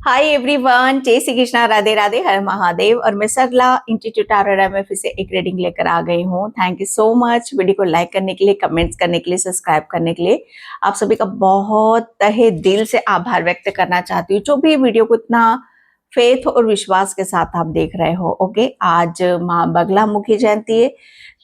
Hi everyone, जय श्री कृष्णा, राधे राधे, हर महादेव। और मैं सरला इंस्टीट्यूट टारोरा में फिर से एक रीडिंग लेकर आ गई हूँ। Thank you so much video को लाइक करने के लिए, कमेंट्स करने के लिए, सब्सक्राइब करने के लिए। आप सभी का बहुत तहे दिल से आभार व्यक्त करना चाहती हूँ, जो भी वीडियो को इतना फेथ और विश्वास के साथ आप देख रहे हो। ओके, आज माँ बगलामुखी जयंती है,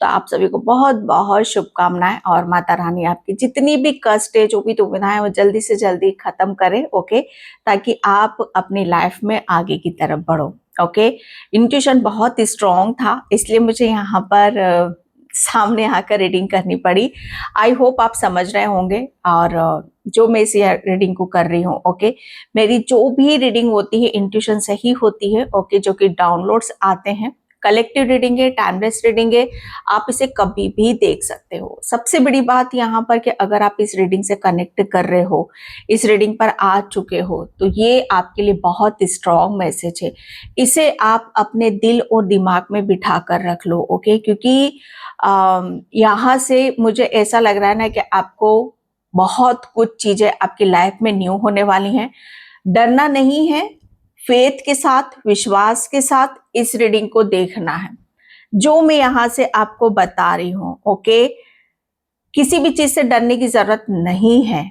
तो आप सभी को बहुत बहुत शुभकामनाएं। और माता रानी आपकी जितनी भी कष्ट है, जो भी दुविधाएं, वो जल्दी से जल्दी खत्म करे। ओके, ताकि आप अपनी लाइफ में आगे की तरफ बढ़ो। ओके, इंट्यूशन बहुत स्ट्रॉन्ग था, इसलिए मुझे यहाँ पर सामने आकर रीडिंग करनी पड़ी। आई होप आप समझ रहे होंगे। और जो मैं इस रीडिंग को कर रही हूँ, ओके, मेरी जो भी रीडिंग होती है इंट्यूशन से ही होती है। ओके, जो कि डाउनलोड्स आते हैं, कलेक्टिव रीडिंग है, टाइमलेस रीडिंग है, आप इसे कभी भी देख सकते हो। सबसे बड़ी बात यहाँ पर कि अगर आप इस रीडिंग से कनेक्ट कर रहे हो, इस रीडिंग पर आ चुके हो, तो ये आपके लिए बहुत स्ट्रॉन्ग मैसेज है। इसे आप अपने दिल और दिमाग में बिठा कर रख लो। ओके, क्योंकि यहाँ से मुझे ऐसा लग रहा है ना कि आपको बहुत कुछ चीजें आपकी लाइफ में न्यू होने वाली हैं। डरना नहीं है, फेथ के साथ, विश्वास के साथ इस रीडिंग को देखना है, जो मैं यहाँ से आपको बता रही हूँ। ओके, किसी भी चीज से डरने की जरूरत नहीं है।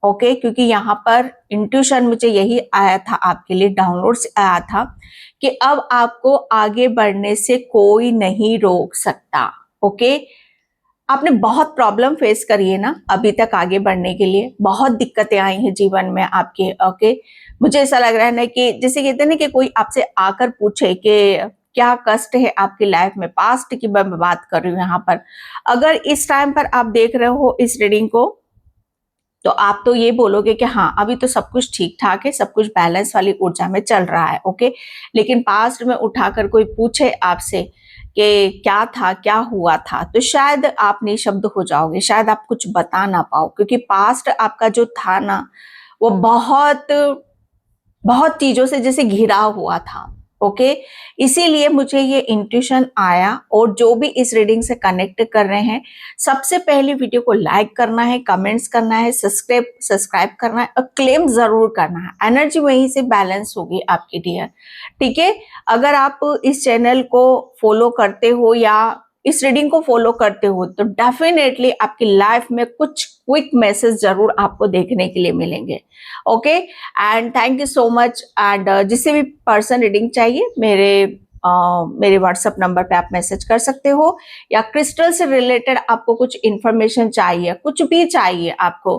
ओके, क्योंकि यहाँ पर इंट्यूशन मुझे यही आया था, आपके लिए डाउनलोड्स आया था कि अब आपको आगे बढ़ने से कोई नहीं रोक सकता। ओके, आपने बहुत प्रॉब्लम फेस करी है ना अभी तक आगे बढ़ने के लिए, बहुत दिक्कतें आई हैं जीवन में आपके। ओके, मुझे ऐसा लग रहा है ना कि जैसे कहते हैं ना कि कोई आपसे आकर पूछे कि क्या कष्ट है आपकी लाइफ में, पास्ट की मैं बात कर रही हूँ यहाँ पर। अगर इस टाइम पर आप देख रहे हो इस रीडिंग को, तो आप तो ये बोलोगे कि हाँ, अभी तो सब कुछ ठीक ठाक है, सब कुछ बैलेंस वाली ऊर्जा में चल रहा है। ओके, लेकिन पास्ट में उठाकर कोई पूछे आपसे कि क्या था, क्या हुआ था, तो शायद आप निशब्द हो जाओगे, शायद आप कुछ बता ना पाओ, क्योंकि पास्ट आपका जो था ना, वो बहुत बहुत चीजों से जैसे घिरा हुआ था। ओके, इसीलिए मुझे ये इंट्यूशन आया। और जो भी इस रीडिंग से कनेक्ट कर रहे हैं, सबसे पहले वीडियो को लाइक करना है, कमेंट्स करना है, सब्सक्राइब करना है और क्लेम जरूर करना है। एनर्जी वहीं से बैलेंस होगी आपकी डियर। ठीक है, अगर आप इस चैनल को फॉलो करते हो या इस रीडिंग को फॉलो करते हो, तो डेफिनेटली आपकी लाइफ में कुछ क्विक मैसेज जरूर आपको देखने के लिए मिलेंगे। Okay, and thank you so much. And जिसे भी पर्सन रीडिंग चाहिए, मेरे व्हाट्सएप नंबर पे आप मैसेज कर सकते हो, या क्रिस्टल से रिलेटेड आपको कुछ इंफॉर्मेशन चाहिए, कुछ भी चाहिए आपको,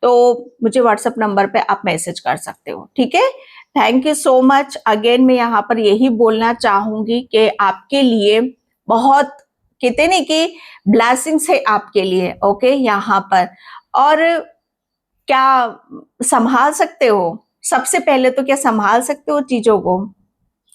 तो मुझे व्हाट्सएप नंबर पे आप मैसेज कर सकते हो। ठीक है, thank you so much. Again मैं यहाँ पर यही बोलना चाहूंगी कि आपके लिए बहुत, कहते नहीं कि ब्लेसिंग्स है आपके लिए। ओके, यहाँ पर और क्या संभाल सकते हो, सबसे पहले तो क्या संभाल सकते हो चीजों को।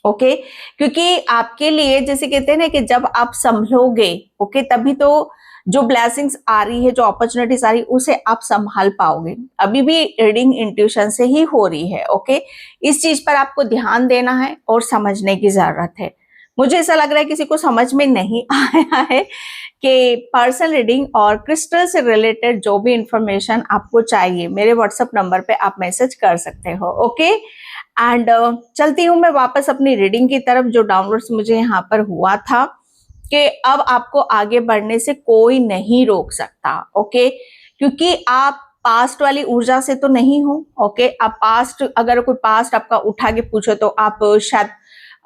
ओके, क्योंकि आपके लिए जैसे कहते हैं ना कि जब आप संभलोगे, ओके, तभी तो जो ब्लेसिंग्स आ रही है, जो अपॉर्चुनिटीज आ रही है, उसे आप संभाल पाओगे। अभी भी रीडिंग इंट्यूशन से ही हो रही है। ओके, इस चीज पर आपको ध्यान देना है और समझने की जरूरत है। मुझे ऐसा लग रहा है किसी को समझ में नहीं आया है कि पर्सनल रीडिंग और क्रिस्टल से रिलेटेड जो भी इंफॉर्मेशन आपको चाहिए, मेरे व्हाट्सएप नंबर पे आप मैसेज कर सकते हो। ओके, एंड चलती हूँ मैं वापस अपनी रीडिंग की तरफ, जो डाउनलोड्स मुझे यहाँ पर हुआ था कि अब आपको आगे बढ़ने से कोई नहीं रोक सकता। ओके, क्योंकि आप पास्ट वाली ऊर्जा से तो नहीं हो। ओके, आप पास्ट, अगर कोई पास्ट आपका उठा के पूछो तो आप शायद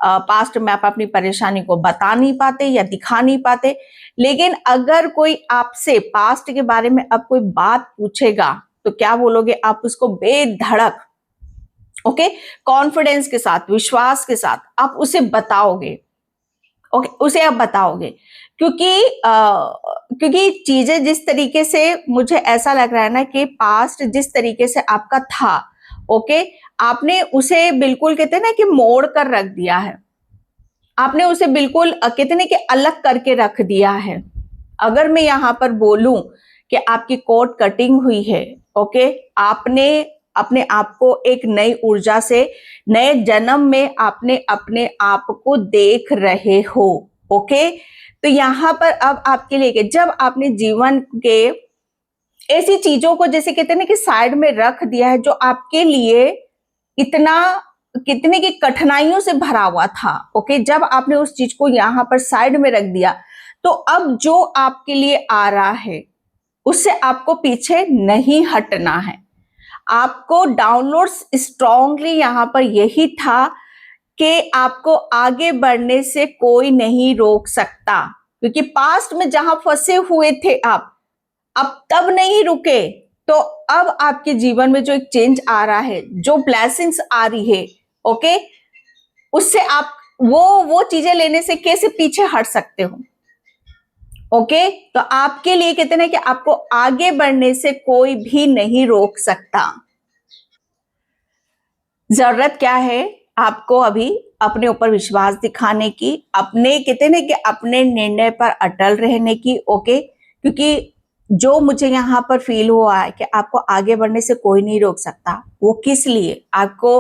पास्ट में आप अपनी परेशानी को बता नहीं पाते या दिखा नहीं पाते। लेकिन अगर कोई आपसे पास्ट के बारे में अब कोई बात पूछेगा, तो क्या बोलोगे आप उसको बेधड़क, ओके, कॉन्फिडेंस के साथ, विश्वास के साथ आप उसे बताओगे। ओके, उसे आप बताओगे, क्योंकि चीजें जिस तरीके से, मुझे ऐसा लग रहा है ना कि पास्ट जिस तरीके से आपका था, ओके, आपने उसे बिल्कुल, कहते हैं ना कि मोड़ कर रख दिया है। आपने उसे बिल्कुल, कहते हैं कि अलग करके रख दिया है। अगर मैं यहाँ पर बोलूं कि आपकी कोट कटिंग हुई है, ओके, आपने अपने आप को एक नई ऊर्जा से, नए जन्म में आपने अपने आप को देख रहे हो। ओके, तो यहाँ पर अब आपके लिए, जब आपने जीवन के ऐसी चीजों को, जैसे कहते हैं ना कि साइड में रख दिया है, जो आपके लिए इतना कितने की कठिनाइयों से भरा हुआ था। ओके, जब आपने उस चीज को यहाँ पर साइड में रख दिया, तो अब जो आपके लिए आ रहा है उससे आपको पीछे नहीं हटना है। आपको डाउनलोड्स स्ट्रांगली यहाँ पर यही था कि आपको आगे बढ़ने से कोई नहीं रोक सकता, क्योंकि पास्ट में जहां फंसे हुए थे आप, अब तब नहीं रुके। तो अब आपके जीवन में जो एक चेंज आ रहा है, जो ब्लेसिंग्स आ रही है, ओके, उससे आप वो चीजें लेने से कैसे पीछे हट सकते हो। ओके, तो आपके लिए कहते हैं कि आपको आगे बढ़ने से कोई भी नहीं रोक सकता। जरूरत क्या है आपको अभी अपने ऊपर विश्वास दिखाने की, अपने कहते हैं कि अपने निर्णय पर अटल रहने की। ओके, क्योंकि जो मुझे यहाँ पर फील हुआ है कि आपको आगे बढ़ने से कोई नहीं रोक सकता, वो किस लिए आपको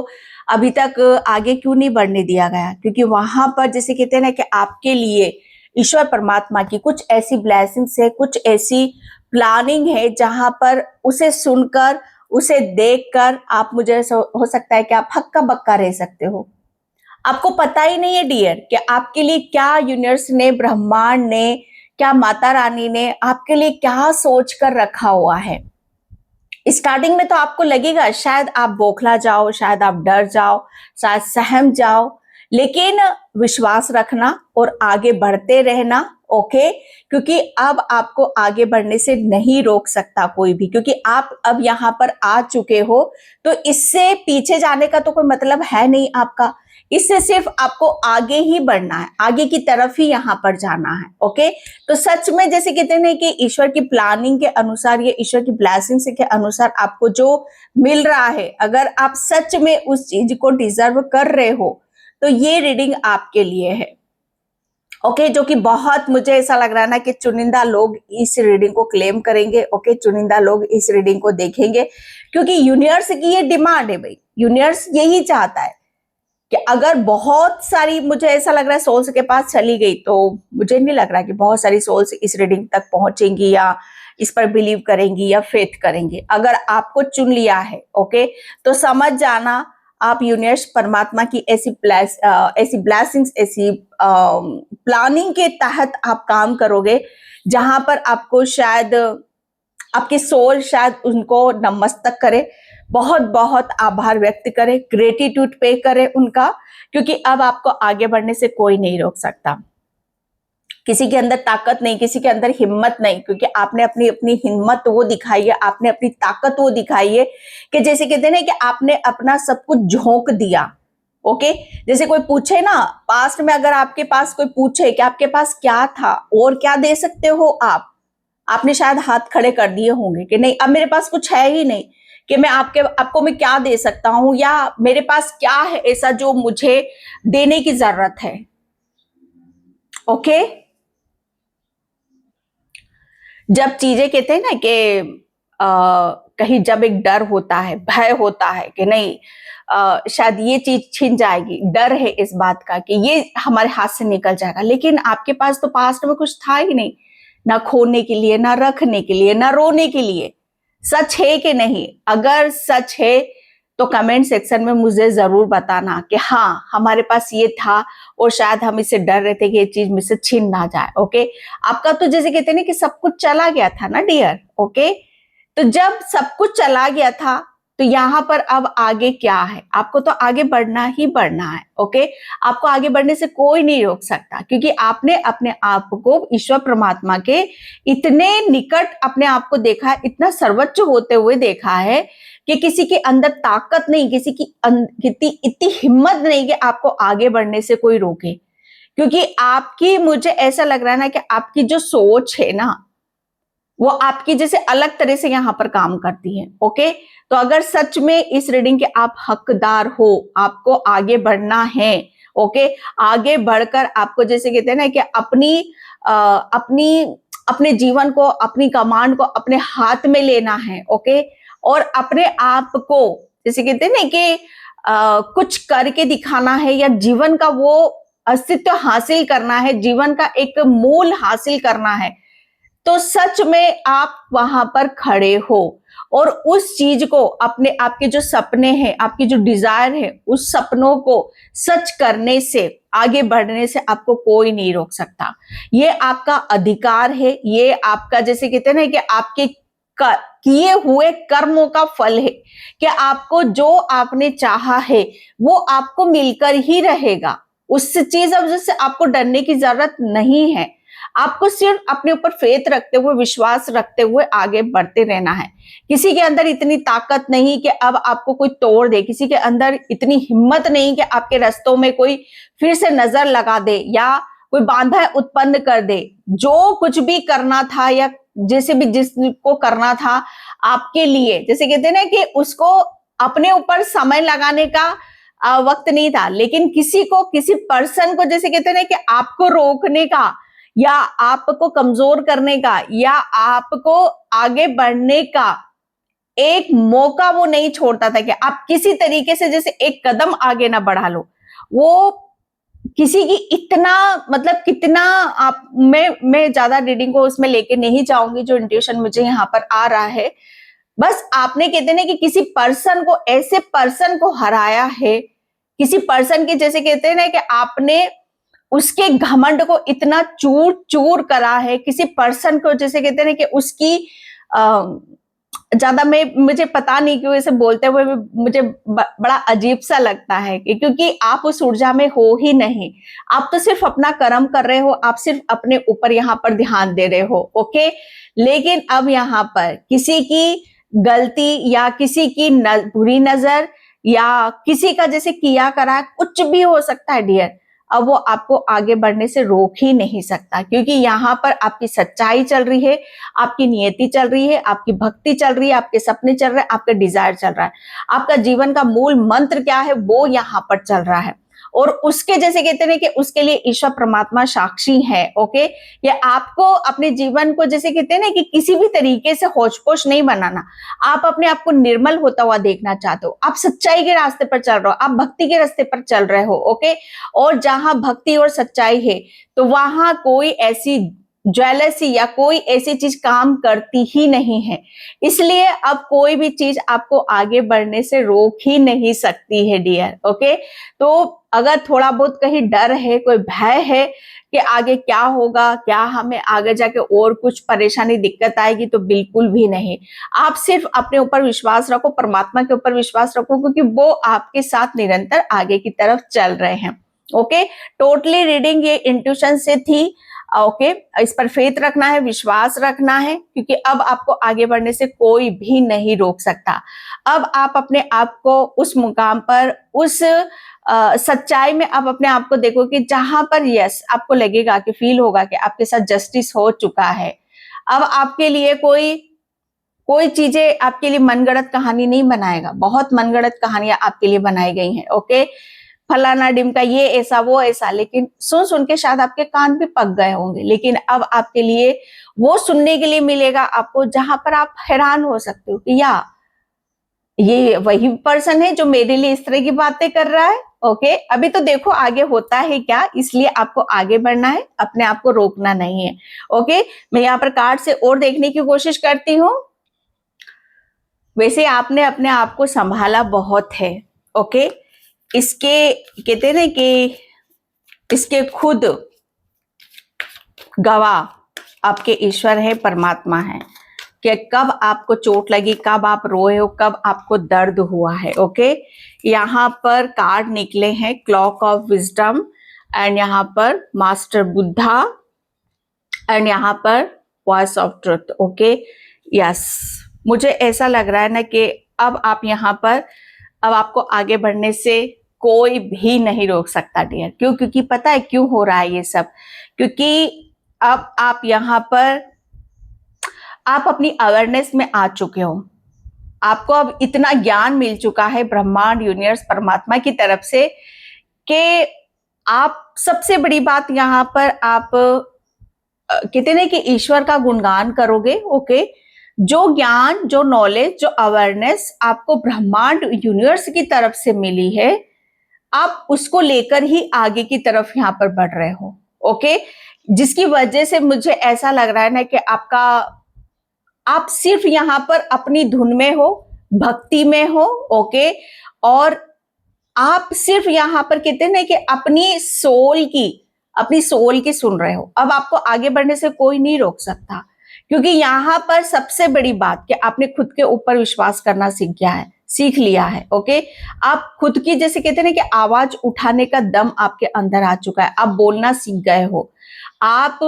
अभी तक आगे क्यों नहीं बढ़ने दिया गया, क्योंकि वहां पर जैसे कहते हैं ना कि आपके लिए ईश्वर परमात्मा की कुछ ऐसी ब्लेसिंग्स है, कुछ ऐसी प्लानिंग है जहां पर उसे सुनकर, उसे देखकर आप, मुझे हो सकता है कि आप हक्का बक्का रह सकते हो। आपको पता ही नहीं है डियर कि आपके लिए क्या यूनिवर्स ने, ब्रह्मांड ने, क्या माता रानी ने आपके लिए क्या सोच कर रखा हुआ है। स्टार्टिंग में तो आपको लगेगा शायद आप बौखला जाओ, शायद आप डर जाओ, शायद सहम जाओ, लेकिन विश्वास रखना और आगे बढ़ते रहना। ओके, क्योंकि अब आपको आगे बढ़ने से नहीं रोक सकता कोई भी, क्योंकि आप अब यहाँ पर आ चुके हो। तो इससे पीछे जाने का तो कोई मतलब है नहीं आपका, इससे सिर्फ आपको आगे ही बढ़ना है, आगे की तरफ ही यहाँ पर जाना है। ओके, तो सच में जैसे कहते हैं कि ईश्वर की प्लानिंग के अनुसार, ये ईश्वर की ब्लेसिंग्स के अनुसार आपको जो मिल रहा है, अगर आप सच में उस चीज को डिजर्व कर रहे हो, तो ये रीडिंग आपके लिए है। ओके, जो कि बहुत मुझे ऐसा लग रहा है ना कि चुनिंदा लोग इस रीडिंग को क्लेम करेंगे। ओके, चुनिंदा लोग इस रीडिंग को देखेंगे, क्योंकि यूनिवर्स की ये डिमांड है भाई, यूनिवर्स यही चाहता है कि अगर बहुत सारी, मुझे ऐसा लग रहा है सोल्स के पास चली गई, तो मुझे नहीं लग रहा कि बहुत सारी सोल्स इस रीडिंग तक पहुंचेंगी या इस पर बिलीव करेंगी या फेथ करेंगी। अगर आपको चुन लिया है, ओके, तो समझ जाना आप यूनिवर्स परमात्मा की ऐसी ब्लेसिंग्स, ऐसी प्लानिंग के तहत आप काम करोगे, जहां पर आपको शायद आपकी सोल शायद उनको नमस्तक करे, बहुत बहुत आभार व्यक्त करे, ग्रेटिट्यूड पे करे उनका, क्योंकि अब आपको आगे बढ़ने से कोई नहीं रोक सकता। किसी के अंदर ताकत नहीं, किसी के अंदर हिम्मत नहीं, क्योंकि आपने अपनी अपनी हिम्मत वो दिखाई है, आपने अपनी ताकत वो दिखाई है कि जैसे कहते हैं ना कि आपने अपना सब कुछ झोंक दिया। ओके, जैसे कोई पूछे ना, पास्ट में अगर आपके पास कोई पूछे कि आपके पास क्या था और क्या दे सकते हो आप, आपने शायद हाथ खड़े कर दिए होंगे कि नहीं, अब मेरे पास कुछ है ही नहीं कि मैं आपको मैं क्या दे सकता हूं, या मेरे पास क्या है ऐसा जो मुझे देने की जरूरत है। ओके, जब चीजें कहते हैं ना कि कहीं जब एक डर होता है, भय होता है कि नहीं, शायद ये चीज छिन जाएगी, डर है इस बात का कि ये हमारे हाथ से निकल जाएगा, लेकिन आपके पास तो पास्ट में कुछ था ही नहीं, ना खोने के लिए, ना रखने के लिए, ना रोने के लिए। सच है कि नहीं? अगर सच है तो कमेंट सेक्शन में मुझे जरूर बताना कि हाँ हमारे पास ये था और शायद हम इससे डर रहे थे कि ये चीज मुझसे छीन ना जाए। ओके, आपका तो जैसे कहते हैं ना कि सब कुछ चला गया था ना डियर। ओके, तो जब सब कुछ चला गया था, तो यहाँ पर अब आगे क्या है, आपको तो आगे बढ़ना ही बढ़ना है। ओके, आपको आगे बढ़ने से कोई नहीं रोक सकता, क्योंकि आपने अपने आप को ईश्वर परमात्मा के इतने निकट अपने आप को देखा है, इतना सर्वोच्च होते हुए देखा है कि किसी के अंदर ताकत नहीं, किसी की इतनी हिम्मत नहीं कि आपको आगे बढ़ने से कोई रोके। क्योंकि आपकी, मुझे ऐसा लग रहा है ना कि आपकी जो सोच है ना, वो आपकी जैसे अलग तरह से यहाँ पर काम करती है। ओके, तो अगर सच में इस रीडिंग के आप हकदार हो, आपको आगे बढ़ना है। ओके, आगे बढ़कर आपको जैसे कहते हैं ना कि अपनी अपने जीवन को, अपनी कमांड को अपने हाथ में लेना है। ओके, और अपने आप को जैसे कहते हैं ना कि कुछ करके दिखाना है, या जीवन का वो अस्तित्व हासिल करना है, जीवन का एक मूल हासिल करना है, तो सच में आप वहां पर खड़े हो और उस चीज को अपने, आपके जो सपने हैं, आपकी जो डिजायर है, उस सपनों को सच करने से, आगे बढ़ने से आपको कोई नहीं रोक सकता। ये आपका अधिकार है, ये आपका, जैसे कहते हैं ना कि आपके किए हुए कर्मों का फल है कि आपको जो आपने चाहा है वो आपको मिलकर ही रहेगा। उस चीज अब जैसे आपको डरने की जरूरत नहीं है, आपको सिर्फ अपने ऊपर फेथ रखते हुए, विश्वास रखते हुए आगे बढ़ते रहना है। किसी के अंदर इतनी ताकत नहीं कि अब आपको कोई तोड़ दे, किसी के अंदर इतनी हिम्मत नहीं कि आपके रास्तों में कोई फिर से नजर लगा दे या कोई बाधा उत्पन्न कर दे। जो कुछ भी करना था या जैसे भी जिसको करना था आपके लिए, जैसे कहते हैं ना कि उसको अपने ऊपर समय लगाने का वक्त नहीं था, लेकिन किसी को, किसी पर्सन को, जैसे कहते हैं ना कि आपको रोकने का या आपको कमजोर करने का या आपको आगे बढ़ने का एक मौका वो नहीं छोड़ता था कि आप किसी तरीके से जैसे एक कदम आगे ना बढ़ा लो। वो किसी की इतना, मतलब कितना, आप, मैं ज्यादा रीडिंग को उसमें लेके नहीं जाऊंगी, जो इंट्यूशन मुझे यहाँ पर आ रहा है। बस आपने, कहते हैं कि किसी पर्सन को, ऐसे पर्सन को हराया है, किसी पर्सन की, जैसे कहते हैं ना कि आपने उसके घमंड को इतना चूर चूर करा है, किसी पर्सन को, जैसे कहते हैं ना कि उसकी ज्यादा, मुझे पता नहीं क्यों इसे बोलते हुए मुझे बड़ा अजीब सा लगता है क्योंकि आप उस ऊर्जा में हो ही नहीं। आप तो सिर्फ अपना कर्म कर रहे हो, आप सिर्फ अपने ऊपर यहाँ पर ध्यान दे रहे हो। ओके, लेकिन अब यहाँ पर किसी की गलती या किसी की बुरी नजर या किसी का जैसे किया करा कुछ भी हो सकता है डियर, अब वो आपको आगे बढ़ने से रोक ही नहीं सकता, क्योंकि यहाँ पर आपकी सच्चाई चल रही है, आपकी नियति चल रही है, आपकी भक्ति चल रही है, आपके सपने चल रहे हैं, आपका डिजायर चल रहा है, आपका जीवन का मूल मंत्र क्या है वो यहाँ पर चल रहा है। और उसके, जैसे कहते हैं कि उसके लिए ईश्वर परमात्मा साक्षी है। ओके, ये आपको अपने जीवन को, जैसे कहते हैं ना कि किसी भी तरीके से होच-पोच नहीं बनाना। आप अपने आप को निर्मल होता हुआ देखना चाहते हो, आप सच्चाई के रास्ते पर चल रहे हो, आप भक्ति के रास्ते पर चल रहे हो। ओके, और जहां भक्ति और सच्चाई है तो वहां कोई ऐसी ज्वेलसी या कोई ऐसी चीज काम करती ही नहीं है। इसलिए अब कोई भी चीज आपको आगे बढ़ने से रोक ही नहीं सकती है डियर। ओके, तो अगर थोड़ा बहुत कहीं डर है, कोई भय है कि आगे क्या होगा, क्या हमें आगे जाके और कुछ परेशानी, दिक्कत आएगी, तो बिल्कुल भी नहीं। आप सिर्फ अपने ऊपर विश्वास रखो, परमात्मा के ऊपर विश्वास रखो, क्योंकि वो आपके साथ निरंतर आगे की तरफ चल रहे हैं। ओके, टोटली रीडिंग ये इंट्यूशन से थी। ओके, इस पर फेथ रखना है, विश्वास रखना है, क्योंकि अब आपको आगे बढ़ने से कोई भी नहीं रोक सकता। अब आप अपने आप को उस मुकाम पर, उस सच्चाई में आप अपने आप को देखो कि जहां पर यस आपको लगेगा कि फील होगा कि आपके साथ जस्टिस हो चुका है। अब आपके लिए कोई चीजें आपके लिए मनगढ़ंत कहानी नहीं बनाएगा। बहुत मनगढ़ंत कहानियां आपके लिए बनाई गई हैं। ओके, फलाना डिमका ये ऐसा वो ऐसा, लेकिन सुन सुन के शायद आपके कान भी पक गए होंगे, लेकिन अब आपके लिए वो सुनने के लिए मिलेगा आपको जहां पर आप हैरान हो सकते हो कि या ये वही पर्सन है जो मेरे लिए इस तरह की बातें कर रहा है। ओके, अभी तो देखो आगे होता है क्या, इसलिए आपको आगे बढ़ना है, अपने आप को रोकना नहीं है। ओके, मैं यहाँ पर कार्ड से और देखने की कोशिश करती हूँ। वैसे आपने अपने आप को संभाला बहुत है। ओके, इसके, कहते हैं ना कि इसके खुद गवाह आपके ईश्वर है, परमात्मा है, कि कब आपको चोट लगी, कब आप रोए हो, कब आपको दर्द हुआ है। ओके, यहाँ पर कार्ड निकले हैं क्लॉक ऑफ विजडम एंड यहाँ पर मास्टर बुद्धा एंड यहाँ पर voice of truth. Okay, yes, मुझे ऐसा लग रहा है ना कि अब आप यहाँ पर, अब आपको आगे बढ़ने से कोई भी नहीं रोक सकता डियर। क्यों? क्योंकि पता है क्यों हो रहा है ये सब, क्योंकि अब आप यहाँ पर, आप अपनी अवेयरनेस में आ चुके हो, आपको अब इतना ज्ञान मिल चुका है ब्रह्मांड, यूनिवर्स, परमात्मा की तरफ से कि आप, सबसे बड़ी बात यहाँ पर आप कहते हैं कि ईश्वर का गुणगान करोगे। ओके, जो ज्ञान, जो नॉलेज, जो अवेयरनेस आपको ब्रह्मांड, यूनिवर्स की तरफ से मिली है, आप उसको लेकर ही आगे की तरफ यहाँ पर बढ़ रहे हो। ओके, जिसकी वजह से मुझे ऐसा लग रहा है ना कि आपका आप सिर्फ यहाँ पर अपनी धुन में हो, भक्ति में हो, ओके, और आप सिर्फ यहाँ पर कहते हैं ना कि अपनी सोल की सुन रहे हो। अब आपको आगे बढ़ने से कोई नहीं रोक सकता, क्योंकि यहाँ पर सबसे बड़ी बात कि आपने खुद के ऊपर विश्वास करना सीख लिया है, ओके। आप खुद की, जैसे कहते हैं ना कि आवाज उठाने का दम आपके अंदर आ चुका है, आप बोलना सीख गए हो। आप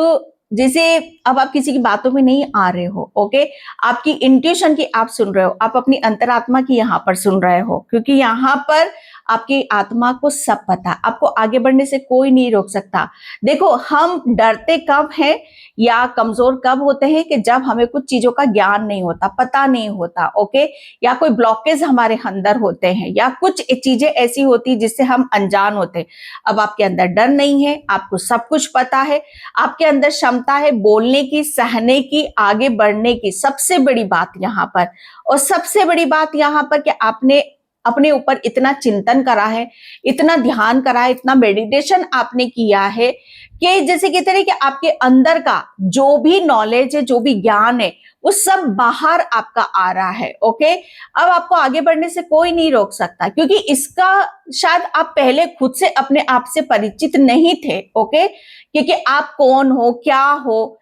जैसे अब आप किसी की बातों में नहीं आ रहे हो, ओके, आपकी इंट्यूशन की आप सुन रहे हो, आप अपनी अंतरात्मा की यहाँ पर सुन रहे हो, क्योंकि यहाँ पर आपकी आत्मा को सब पता, आपको आगे बढ़ने से कोई नहीं रोक सकता। देखो, हम डरते कब हैं या कमजोर कब होते हैं कि जब हमें कुछ चीजों का ज्ञान नहीं होता, पता नहीं होता, ओके, या कोई ब्लॉकेज हमारे अंदर होते हैं, या कुछ चीजें ऐसी होती जिससे हम अनजान होते। अब आपके अंदर डर नहीं है, आपको सब कुछ पता है, आपके अंदर क्षमता है बोलने की, सहने की, आगे बढ़ने की। सबसे बड़ी बात यहाँ पर, और सबसे बड़ी बात यहाँ पर कि आपने अपने ऊपर इतना चिंतन करा है, इतना ध्यान करा है, इतना मेडिटेशन आपने किया है कि जैसे कहते हैं कि आपके अंदर का जो भी नॉलेज है, जो भी ज्ञान है, वो सब बाहर आपका आ रहा है, ओके। अब आपको आगे बढ़ने से कोई नहीं रोक सकता, क्योंकि इसका शायद आप पहले खुद से अपने आप से परिचित नहीं थे, ओके, क्योंकि आप कौन हो, क्या हो।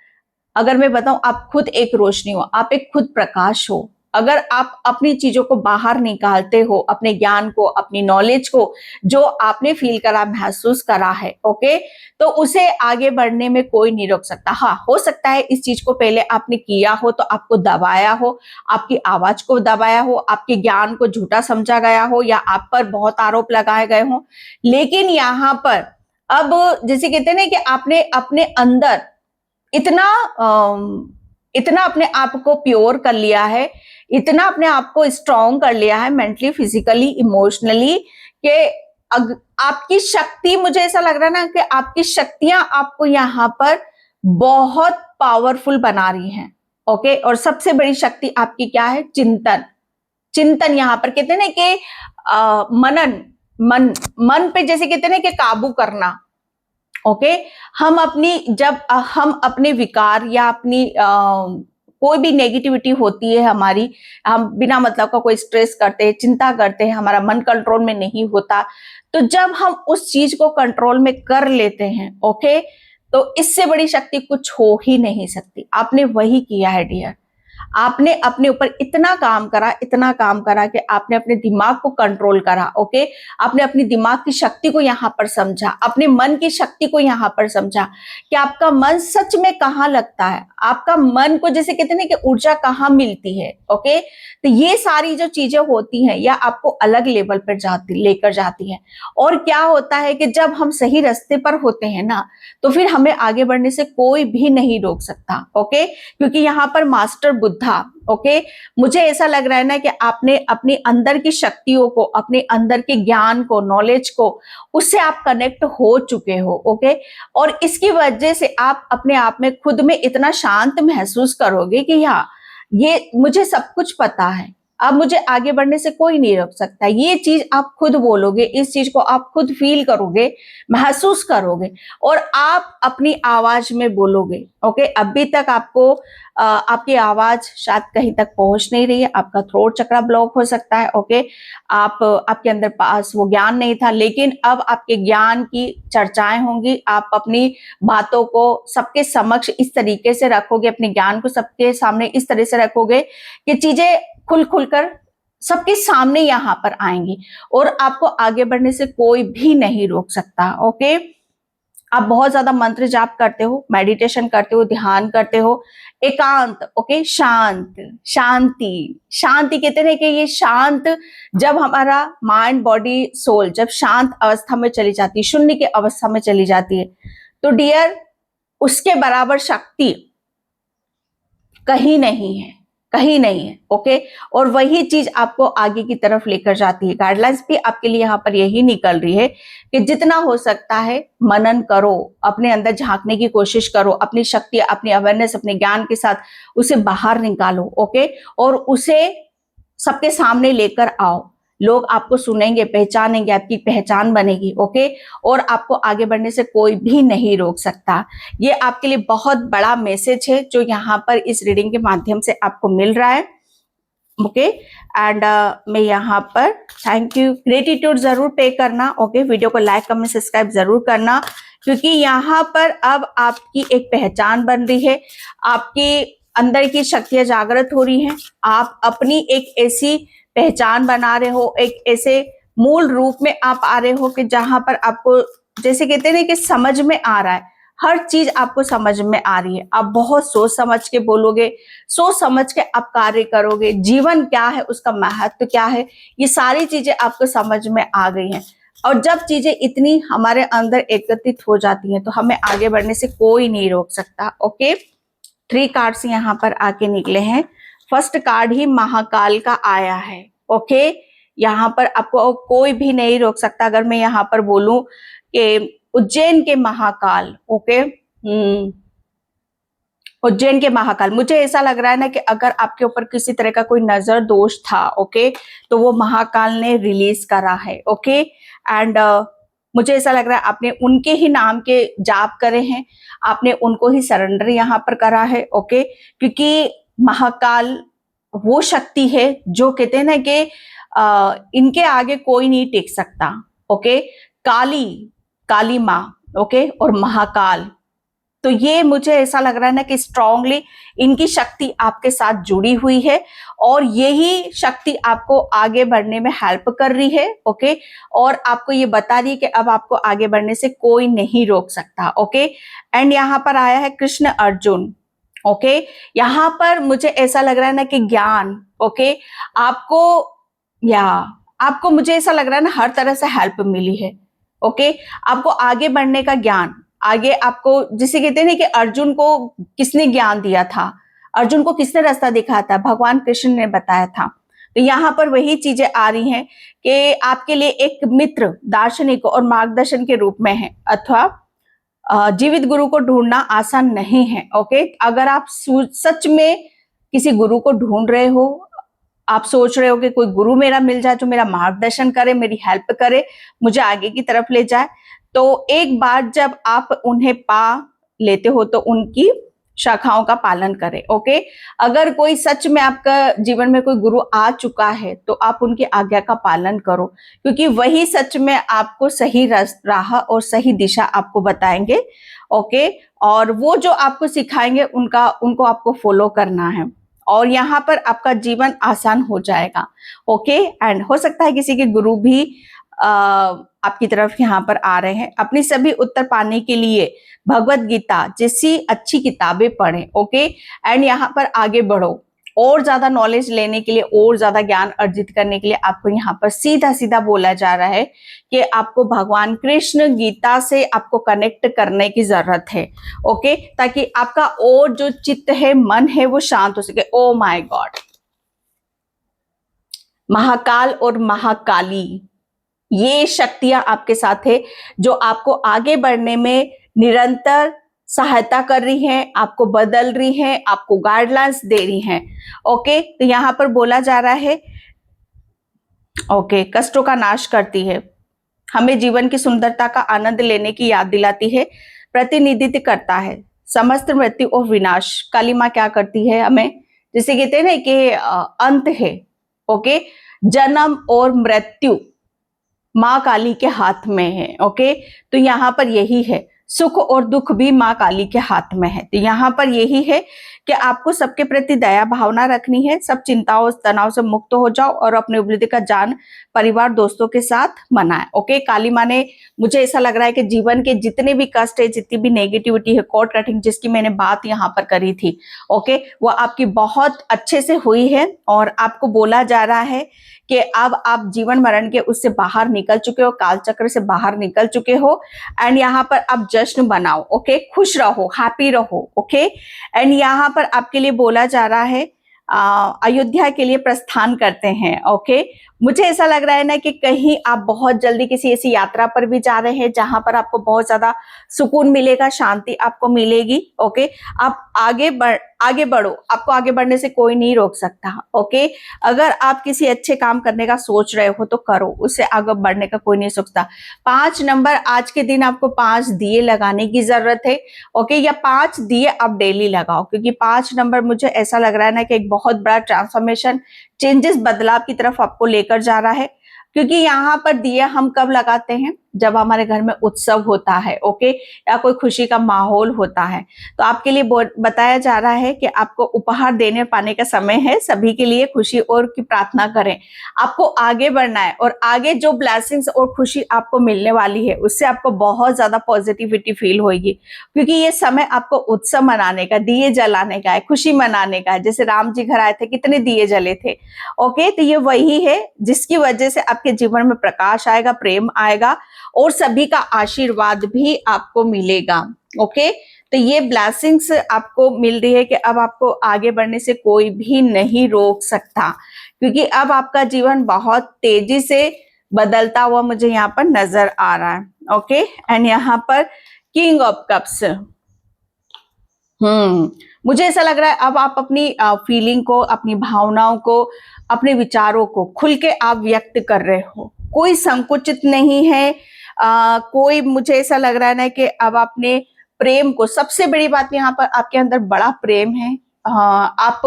अगर मैं बताऊं, आप खुद एक रोशनी हो, आप एक खुद प्रकाश हो। अगर आप अपनी चीजों को बाहर निकालते हो, अपने ज्ञान को, अपनी नॉलेज को, जो आपने फील करा, महसूस करा है, ओके, तो उसे आगे बढ़ने में कोई नहीं रोक सकता। हाँ, हो सकता है इस चीज को पहले आपने किया हो तो आपको दबाया हो, आपकी आवाज को दबाया हो, आपके ज्ञान को झूठा समझा गया हो, या आप पर बहुत आरोप लगाए गए हो। लेकिन यहाँ पर अब जैसे कहते हैं ना कि आपने अपने अंदर इतना इतना अपने आप को प्योर कर लिया है, इतना अपने आप को स्ट्रॉन्ग कर लिया है, मेंटली, फिजिकली, इमोशनली, कि आपकी शक्ति, मुझे ऐसा लग रहा है ना कि आपकी शक्तियां आपको यहाँ पर बहुत पावरफुल बना रही हैं, ओके। और सबसे बड़ी शक्ति आपकी क्या है? चिंतन। चिंतन, यहाँ पर कहते हैं ना कि मनन, मन पे जैसे कहते हैं ना कि काबू करना, ओके। जब हम अपने विकार या अपनी कोई भी नेगेटिविटी होती है हमारी, हम बिना मतलब का कोई स्ट्रेस करते हैं, चिंता करते हैं, हमारा मन कंट्रोल में नहीं होता, तो जब हम उस चीज को कंट्रोल में कर लेते हैं, ओके, तो इससे बड़ी शक्ति कुछ हो ही नहीं सकती। आपने वही किया है डियर। आपने अपने ऊपर इतना काम करा कि आपने अपने दिमाग को कंट्रोल करा, ओके। आपने अपनी दिमाग की शक्ति को यहाँ पर समझा, अपने मन की शक्ति को यहाँ पर समझा कि आपका मन सच में कहाँ लगता है, आपका मन को जैसे कहते हैं ना कि ऊर्जा कहाँ मिलती है, ओके। तो ये सारी जो चीजें होती हैं या आपको अलग लेवल पर लेकर जाती हैं। और क्या होता है कि जब हम सही रास्ते पर होते हैं ना, तो फिर हमें आगे बढ़ने से कोई भी नहीं रोक सकता, ओके। क्योंकि यहाँ पर मास्टर बुद्धा, ओके, मुझे ऐसा लग रहा है ना कि आपने अपने अंदर की शक्तियों को, अपने अंदर के ज्ञान को, नॉलेज को, उससे आप कनेक्ट हो चुके हो, ओके। और इसकी वजह से आप अपने आप में खुद में इतना शांत महसूस करोगे कि हाँ, ये मुझे सब कुछ पता है, अब मुझे आगे बढ़ने से कोई नहीं रोक सकता। ये चीज आप खुद बोलोगे, इस चीज को आप खुद फील करोगे, महसूस करोगे, और आप अपनी आवाज में बोलोगे, ओके। अभी तक आपको आपकी आवाज शायद कहीं तक पहुंच नहीं रही है, आपका थ्रोट चक्रा ब्लॉक हो सकता है, ओके। आपके अंदर पास वो ज्ञान नहीं था, लेकिन अब आपके ज्ञान की चर्चाएं होंगी, आप अपनी बातों को सबके समक्ष इस तरीके से रखोगे, अपने ज्ञान को सबके सामने इस तरह से रखोगे कि चीजें खुलकर सबके सामने यहाँ पर आएंगी, और आपको आगे बढ़ने से कोई भी नहीं रोक सकता, ओके। आप बहुत ज्यादा मंत्र जाप करते हो, मेडिटेशन करते हो, ध्यान करते हो, एकांत, ओके, शांति कहते हैं कि ये शांत, जब हमारा माइंड, बॉडी, सोल जब शांत अवस्था में चली जाती है, शून्य की अवस्था में चली जाती है, तो डियर, उसके बराबर शक्ति कहीं नहीं है, ओके। और वही चीज आपको आगे की तरफ लेकर जाती है। गाइडलाइंस भी आपके लिए यहाँ पर यही निकल रही है कि जितना हो सकता है मनन करो, अपने अंदर झांकने की कोशिश करो, अपनी शक्ति, अपनी अवेयरनेस, अपने ज्ञान के साथ उसे बाहर निकालो, ओके, और उसे सबके सामने लेकर आओ। लोग आपको सुनेंगे, पहचानेंगे, आपकी पहचान बनेगी। ओके, और आपको आगे बढ़ने से कोई भी नहीं रोक सकता। ये आपके लिए बहुत बड़ा मैसेज है जो यहाँ पर इस रीडिंग के माध्यम से आपको मिल रहा है। ओके, एंड मैं यहाँ पर थैंक यू, ग्रेटिट्यूड जरूर पे करना। ओके, वीडियो को लाइक, कमेंट, सब्सक्राइब जरूर करना, क्योंकि यहाँ पर अब आपकी एक पहचान बन रही है, आपकी अंदर की शक्तियां जागृत हो रही हैं। आप अपनी एक ऐसी पहचान बना रहे हो, एक ऐसे मूल रूप में आप आ रहे हो कि जहां पर आपको, जैसे कहते हैं ना कि समझ में आ रहा है, हर चीज आपको समझ में आ रही है। आप बहुत सोच समझ के बोलोगे, सोच समझ के आप कार्य करोगे। जीवन क्या है, उसका महत्व क्या है, ये सारी चीजें आपको समझ में आ गई हैं। और जब चीजें इतनी हमारे अंदर एकत्रित हो जाती हैं तो हमें आगे बढ़ने से कोई नहीं रोक सकता। ओके, 3 कार्ड्स यहाँ पर आके निकले हैं। फर्स्ट कार्ड ही महाकाल का आया है। ओके, यहाँ पर आपको कोई भी नहीं रोक सकता। अगर मैं यहाँ पर बोलूं कि उज्जैन के महाकाल, ओके, उज्जैन के महाकाल, मुझे ऐसा लग रहा है ना कि अगर आपके ऊपर किसी तरह का कोई नजर दोष था, ओके, तो वो महाकाल ने रिलीज करा है। ओके, एंड मुझे ऐसा लग रहा है आपने उनके ही नाम के जाप करे हैं, आपने उनको ही सरेंडर यहाँ पर करा है। ओके, क्योंकि महाकाल वो शक्ति है जो कहते हैं ना कि इनके आगे कोई नहीं टिक सकता। ओके, काली, काली माँ, ओके, और महाकाल, तो ये मुझे ऐसा लग रहा है ना कि स्ट्रांगली इनकी शक्ति आपके साथ जुड़ी हुई है और यही शक्ति आपको आगे बढ़ने में हेल्प कर रही है। ओके, और आपको ये बता रही है कि अब आपको आगे बढ़ने से कोई नहीं रोक सकता। ओके, एंड यहाँ पर आया है कृष्ण अर्जुन। ओके, यहाँ पर मुझे ऐसा लग रहा है ना कि ज्ञान, ओके, आपको मुझे ऐसा लग रहा है ना हर तरह से हेल्प मिली है। ओके, आपको आगे बढ़ने का ज्ञान, आगे आपको, जिसे कहते हैं ना कि अर्जुन को किसने ज्ञान दिया था, अर्जुन को किसने रास्ता दिखाया था, भगवान कृष्ण ने बताया था। तो यहाँ पर वही चीजें आ रही हैं कि आपके लिए एक मित्र, दार्शनिक और मार्गदर्शन के रूप में है, अथवा जीवित गुरु को ढूंढना आसान नहीं है। ओके, अगर आप सच में किसी गुरु को ढूंढ रहे हो, आप सोच रहे हो कि कोई गुरु मेरा मिल जाए जो मेरा मार्गदर्शन करे, मेरी हेल्प करे, मुझे आगे की तरफ ले जाए, तो एक बार जब आप उन्हें पा लेते हो तो उनकी शाखाओं का पालन करें। ओके, अगर कोई सच में आपका जीवन में कोई गुरु आ चुका है तो आप उनकी आज्ञा का पालन करो, क्योंकि वही सच में आपको सही राह और सही दिशा आपको बताएंगे। ओके, और वो जो आपको सिखाएंगे उनको आपको फॉलो करना है और यहाँ पर आपका जीवन आसान हो जाएगा। ओके, एंड हो सकता है किसी के गुरु भी आपकी तरफ यहाँ पर आ रहे हैं। अपनी सभी उत्तर पाने के लिए भगवत गीता जैसी अच्छी किताबें पढ़ें। ओके, एंड यहाँ पर आगे बढ़ो, और ज्यादा नॉलेज लेने के लिए, और ज्यादा ज्ञान अर्जित करने के लिए आपको यहाँ पर सीधा सीधा बोला जा रहा है कि आपको भगवान कृष्ण गीता से आपको कनेक्ट करने की जरूरत है। ओके, ताकि आपका और जो चित्त है, मन है, वो शांत हो सके। ओ माय गॉड, महाकाल और महाकाली, ये शक्तियां आपके साथ है जो आपको आगे बढ़ने में निरंतर सहायता कर रही हैं, आपको बदल रही हैं, आपको गाइडलाइंस दे रही हैं। ओके, तो यहाँ पर बोला जा रहा है, ओके, कष्टों का नाश करती है, हमें जीवन की सुंदरता का आनंद लेने की याद दिलाती है, प्रतिनिधित्व करता है समस्त मृत्यु और विनाश। काली माँ क्या करती है हमें, जिसे कहते हैं ना कि अंत है। ओके, जन्म और मृत्यु माँ काली के हाथ में है। ओके, तो यहाँ पर यही है, सुख और दुख भी माँ काली के हाथ में है। तो यहाँ पर यही है कि आपको सबके प्रति दया भावना रखनी है, सब चिंताओं तनाव से मुक्त हो जाओ और अपने उपलब्धि का जान परिवार दोस्तों के साथ मनाएं। ओके, काली माँ ने, मुझे ऐसा लग रहा है कि जीवन के जितने भी कष्ट है, जितनी भी नेगेटिविटी है, कोर्ट कटिंग जिसकी मैंने बात यहाँ पर करी थी, ओके, वो आपकी बहुत अच्छे से हुई है और आपको बोला जा रहा है कि अब आप जीवन मरण के उससे बाहर निकल चुके हो, काल चक्र से बाहर निकल चुके हो, एंड यहाँ पर आप जश्न बनाओ। ओके, खुश रहो, हैप्पी रहो। ओके, एंड यहाँ पर आपके लिए बोला जा रहा है अयोध्या के लिए प्रस्थान करते हैं। ओके, मुझे ऐसा लग रहा है ना कि कहीं आप बहुत जल्दी किसी ऐसी यात्रा पर भी जा रहे हैं जहां पर आपको बहुत ज्यादा सुकून मिलेगा, शांति आपको मिलेगी। ओके, आप आगे बढ़ो, आपको आगे बढ़ने से कोई नहीं रोक सकता। ओके, अगर आप किसी अच्छे काम करने का सोच रहे हो तो करो, उससे आगे बढ़ने का कोई नहीं सोचता। 5 नंबर, आज के दिन आपको 5 दिए लगाने की जरूरत है। ओके, या 5 दिए आप डेली लगाओ, क्योंकि 5 नंबर मुझे ऐसा लग रहा है ना कि एक बहुत बड़ा ट्रांसफॉर्मेशन, चेंजेस, बदलाव की तरफ आपको लेकर जा रहा है। क्योंकि यहाँ पर दिया हम कब लगाते हैं, जब हमारे घर में उत्सव होता है। ओके, या कोई खुशी का माहौल होता है। तो आपके लिए बताया जा रहा है कि आपको उपहार देने पाने का समय है। सभी के लिए खुशी और की प्रार्थना करें। आपको आगे बढ़ना है और आगे जो ब्लेसिंग्स और खुशी आपको मिलने वाली है उससे आपको बहुत ज्यादा पॉजिटिविटी फील होगी, क्योंकि ये समय आपको उत्सव मनाने का, दिए जलाने का है, खुशी मनाने का है। जैसे राम जी घर आए थे, कितने दिए जले थे। ओके, तो ये वही है जिसकी वजह से आपके जीवन में प्रकाश आएगा, प्रेम आएगा और सभी का आशीर्वाद भी आपको मिलेगा। ओके, तो ये ब्लेसिंग्स आपको मिल रही है कि अब आपको आगे बढ़ने से कोई भी नहीं रोक सकता, क्योंकि अब आपका जीवन बहुत तेजी से बदलता हुआ मुझे यहाँ पर नजर आ रहा है। ओके, एंड यहाँ पर किंग ऑफ कप्स, मुझे ऐसा लग रहा है अब आप अपनी फीलिंग को, अपनी भावनाओं को, अपने विचारों को खुल के आप व्यक्त कर रहे हो। कोई संकुचित नहीं है। कोई, मुझे ऐसा लग रहा है ना कि अब आपने प्रेम को, सबसे बड़ी बात यहाँ पर आपके अंदर बड़ा प्रेम है। आप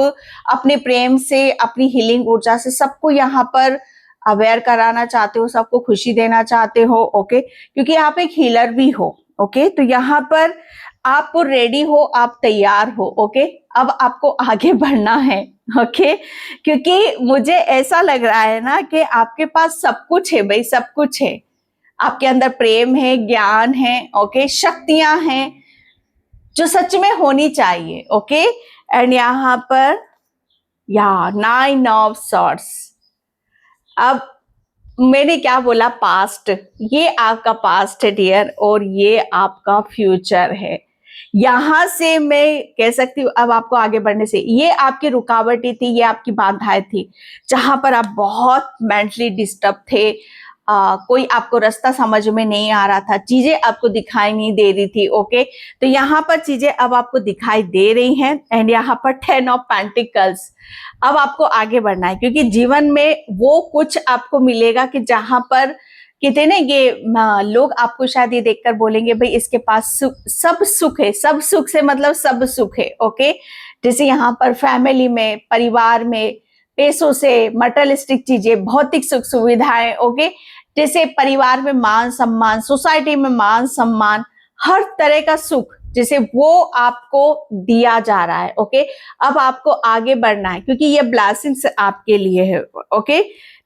अपने प्रेम से, अपनी हीलिंग ऊर्जा से सबको यहाँ पर अवेयर कराना चाहते हो, सबको खुशी देना चाहते हो। ओके, क्योंकि आप एक हीलर भी हो। ओके, तो यहाँ पर आप रेडी हो, आप तैयार हो। ओके, अब आपको आगे बढ़ना है। ओके, क्योंकि मुझे ऐसा लग रहा है ना कि आपके पास सब कुछ है भाई, सब कुछ है। आपके अंदर प्रेम है, ज्ञान है, ओके, शक्तियां हैं जो सच में होनी चाहिए। ओके, एंड यहाँ पर या 9 ऑफ सॉर्ड्स। अब मैंने क्या बोला, पास्ट, ये आपका पास्ट है डियर, और ये आपका फ्यूचर है। यहां से मैं कह सकती हूँ अब आपको आगे बढ़ने से, ये आपकी रुकावटें थी, ये आपकी बाधाएं थी, जहां पर आप बहुत मेंटली डिस्टर्ब थे। कोई आपको रास्ता समझ में नहीं आ रहा था, चीजें आपको दिखाई नहीं दे रही थी। ओके, तो यहाँ पर चीजें अब आपको दिखाई दे रही हैं। एंड यहाँ पर 10 ऑफ पेंटिकल्स, अब आपको आगे बढ़ना है, क्योंकि जीवन में वो कुछ आपको मिलेगा कि जहां पर कहते ना, ये लोग आपको शायद ये देखकर बोलेंगे भाई इसके पास सब सुख है। सब सुख से मतलब सब सुख है। ओके, जैसे यहाँ पर फैमिली में, परिवार में, पैसों से, मटेरियलिस्टिक चीजें, भौतिक सुख सुविधाएं। ओके, जैसे परिवार में मान सम्मान, सोसाइटी में मान सम्मान, हर तरह का सुख जैसे वो आपको दिया जा रहा है। ओके, अब आपको आगे बढ़ना है, क्योंकि ये ब्लेसिंग्स आपके लिए है। ओके,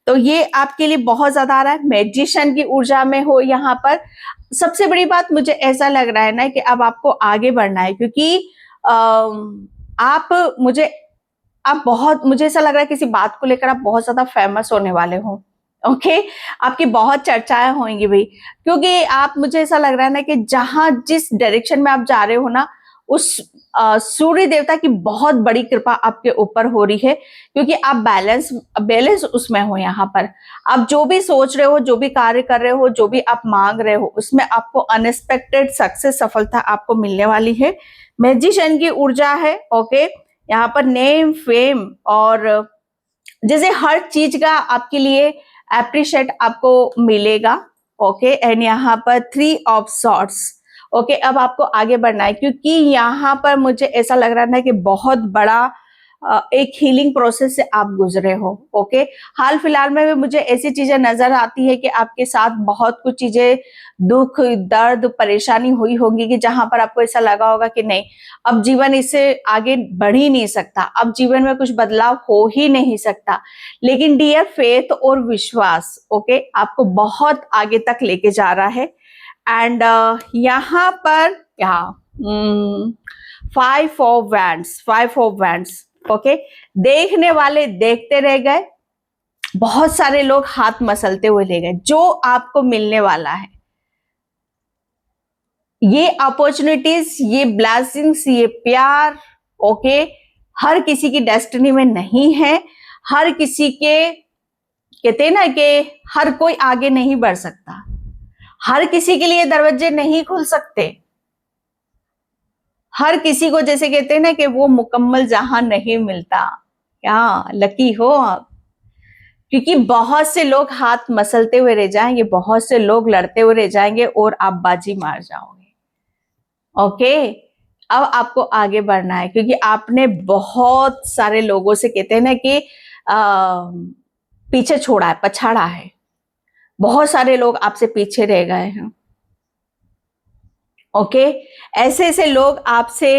तो ये आपके लिए बहुत ज्यादा आ रहा है। मैजिशियन की ऊर्जा में हो यहाँ पर। सबसे बड़ी बात मुझे ऐसा लग रहा है ना कि अब आपको आगे बढ़ना है, क्योंकि मुझे ऐसा लग रहा है किसी बात को लेकर आप बहुत ज्यादा फेमस होने वाले हो। ओके, आपकी बहुत चर्चाएं होंगी भाई, क्योंकि आप, मुझे ऐसा लग रहा है ना कि जहां जिस डायरेक्शन में आप जा रहे हो ना, उस सूर्य देवता की बहुत बड़ी कृपा आपके ऊपर हो रही है, क्योंकि आप बैलेंस उसमें हो। यहाँ पर आप जो भी सोच रहे हो, जो भी कार्य कर रहे हो, जो भी आप मांग रहे हो, उसमें आपको अनएक्सपेक्टेड सक्सेस, सफलता आपको मिलने वाली है। मैजिशियन की ऊर्जा है। ओके, यहाँ पर नेम, फेम और जैसे हर चीज का आपके लिए अप्रिशिएट आपको मिलेगा। ओके, एंड यहाँ पर 3 ऑफ सॉर्ड्स। ओके, अब आपको आगे बढ़ना है, क्योंकि यहाँ पर मुझे ऐसा लग रहा है कि बहुत बड़ा एक हीलिंग प्रोसेस से आप गुजरे हो। ओके, हाल फिलहाल में भी मुझे ऐसी चीजें नजर आती है कि आपके साथ बहुत कुछ चीजें, दुख, दर्द, परेशानी हुई होंगी कि जहां पर आपको ऐसा लगा होगा कि नहीं, अब जीवन इससे आगे बढ़ ही नहीं सकता, अब जीवन में कुछ बदलाव हो ही नहीं सकता। लेकिन डियर, फेथ और विश्वास, ओके, आपको बहुत आगे तक लेके जा रहा है। एंड यहाँ पर 5 ऑफ वैंड्स। ओके, देखने वाले देखते रह गए, बहुत सारे लोग हाथ मसलते हुए ले गए। जो आपको मिलने वाला है, ये अपॉर्चुनिटीज, ये ब्लेसिंग्स, ये प्यार, ओके, हर किसी की डेस्टिनी में नहीं है। हर किसी के कहते हैं ना कि हर कोई आगे नहीं बढ़ सकता, हर किसी के लिए दरवाजे नहीं खुल सकते, हर किसी को जैसे कहते हैं ना कि वो मुकम्मल जहां नहीं मिलता। क्या लकी हो आप, क्योंकि बहुत से लोग हाथ मसलते हुए रह जाएंगे, बहुत से लोग लड़ते हुए रह जाएंगे और आप बाजी मार जाओगे। ओके, अब आपको आगे बढ़ना है, क्योंकि आपने बहुत सारे लोगों से कहते हैं ना कि पीछे छोड़ा है, पछाड़ा है, बहुत सारे लोग आपसे पीछे रह गए हैं। ओके, ऐसे ऐसे लोग आपसे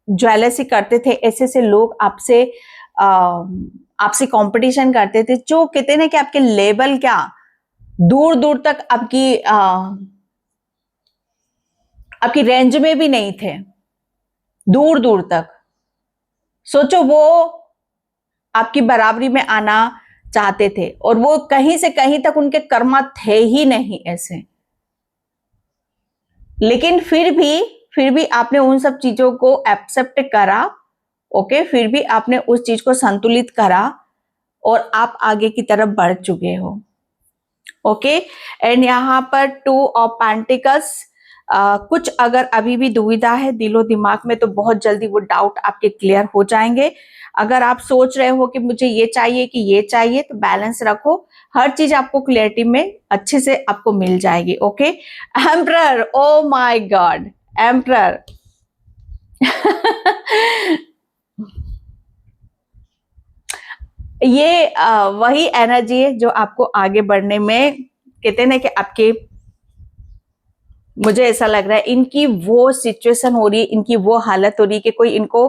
ज्वेलसी करते थे, ऐसे ऐसे लोग आपसे कंपटीशन करते थे, जो कहते हैं ना कि आपके लेवल क्या दूर दूर तक आपकी रेंज में भी नहीं थे, दूर दूर तक। सोचो, वो आपकी बराबरी में आना चाहते थे और वो कहीं से कहीं तक उनके कर्मा थे ही नहीं ऐसे, लेकिन फिर भी आपने उन सब चीजों को एक्सेप्ट करा। ओके, फिर भी आपने उस चीज को संतुलित करा और आप आगे की तरफ बढ़ चुके हो। ओके, एंड यहाँ पर 2 ऑफ पेंटिकल्स, कुछ अगर अभी भी दुविधा है दिलो दिमाग में, तो बहुत जल्दी वो डाउट आपके क्लियर हो जाएंगे। अगर आप सोच रहे हो कि मुझे ये चाहिए कि ये चाहिए, तो बैलेंस रखो, हर चीज आपको क्लियरिटी में अच्छे से आपको मिल जाएगी। Okay, emperor, oh my God, emperor ये वही एनर्जी है जो आपको आगे बढ़ने में, कहते हैं ना कि आपके, मुझे ऐसा लग रहा है इनकी वो सिचुएशन हो रही है, इनकी वो हालत हो रही है कि कोई इनको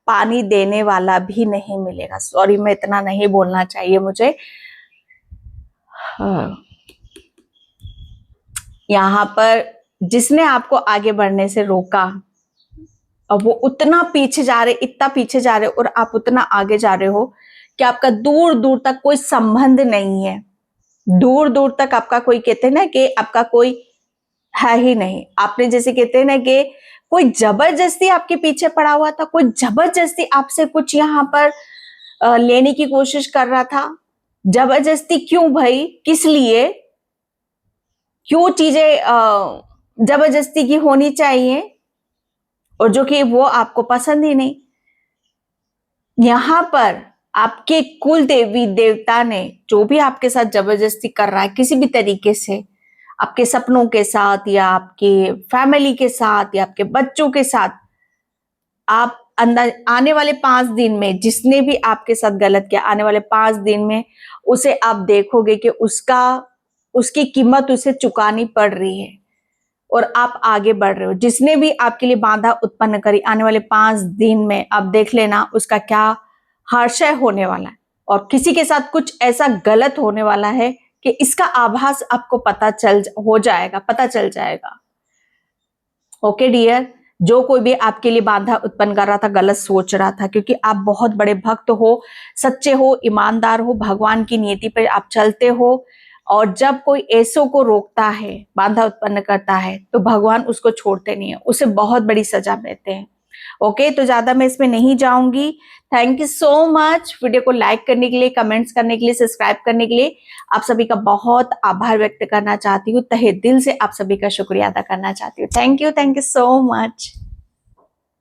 पानी देने वाला भी नहीं मिलेगा। सॉरी, मैं इतना नहीं बोलना चाहिए मुझे। यहाँ पर जिसने आपको आगे बढ़ने से रोका, अब वो उतना पीछे जा रहे, इतना पीछे जा रहे, और आप उतना आगे जा रहे हो कि आपका दूर दूर तक कोई संबंध नहीं है, दूर दूर तक आपका कोई, कहते हैं ना कि आपका कोई है ही नहीं। आपने जैसे कहते हैं ना कि कोई जबरदस्ती आपके पीछे पड़ा हुआ था, कोई जबरदस्ती आपसे कुछ यहाँ पर लेने की कोशिश कर रहा था। जबरदस्ती क्यों भाई, किस लिए, क्यों चीजें जबरदस्ती की होनी चाहिए, और जो कि वो आपको पसंद ही नहीं। यहां पर आपके कुल देवी देवता ने जो भी आपके साथ जबरदस्ती कर रहा है किसी भी तरीके से, आपके सपनों के साथ या आपके फैमिली के साथ या आपके बच्चों के साथ, आप अंदर आने वाले 5 दिन में जिसने भी आपके साथ गलत किया, आने वाले 5 दिन में उसे आप देखोगे कि उसकी कीमत उसे चुकानी पड़ रही है और आप आगे बढ़ रहे हो। जिसने भी आपके लिए बाधा उत्पन्न करी, आने वाले 5 दिन में आप देख लेना उसका क्या हर्षय होने वाला है, और किसी के साथ कुछ ऐसा गलत होने वाला है कि इसका आभास आपको पता चल जाएगा। ओके डियर, जो कोई भी आपके लिए बाधा उत्पन्न कर रहा था, गलत सोच रहा था, क्योंकि आप बहुत बड़े भक्त हो, सच्चे हो, ईमानदार हो, भगवान की नीति पर आप चलते हो, और जब कोई ऐसों को रोकता है, बाधा उत्पन्न करता है, तो भगवान उसको छोड़ते नहीं है, उसे बहुत बड़ी सजा देते हैं। ओके, तो ज्यादा मैं इसमें नहीं जाऊंगी। Thank you so much video को लाइक करने के लिए, कमेंट्स करने के लिए, सब्सक्राइब करने के लिए। आप सभी का बहुत आभार व्यक्त करना चाहती हूँ, तहे दिल से आप सभी का शुक्रिया अदा करना चाहती हूँ। Thank you so much.